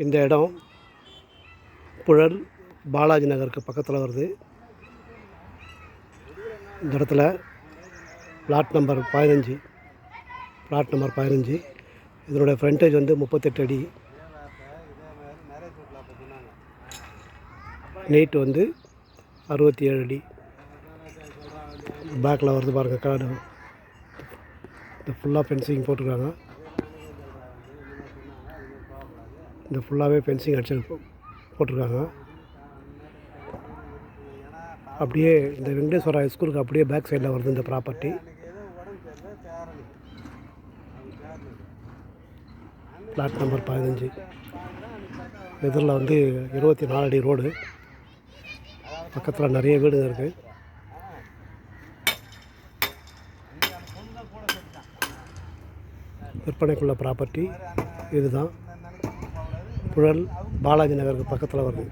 இந்த இடம் புழல் பாலாஜி நகருக்கு பக்கத்தில் வருது. இந்த இடத்துல பிளாட் நம்பர் 15 இதனுடைய ஃப்ரண்டேஜ் வந்து 38 அடி, நீட்டு வந்து 67 அடி. பேக்கில் வருது பாருங்கள் கார்டு. இது ஃபுல்லாக ஃபென்சிங் போட்டிருக்காங்க. இந்த ஃபுல்லாகவே ஃபென்சிங் அடிச்சு போட்டிருக்காங்க. அப்படியே இந்த வெங்கடேஸ்வரா ஸ்கூலுக்கு அப்படியே பேக் சைடில் வருது இந்த ப்ராப்பர்ட்டி. Plot number 15. எதிரில் வந்து 24 அடி ரோடு. பக்கத்தில் நிறைய வீடுங்க இருக்குது. விற்பனைக்குள்ள ப்ராப்பர்ட்டி இதுதான். புழல் பாலாஜி நகருக்கு பக்கத்தில் வருது.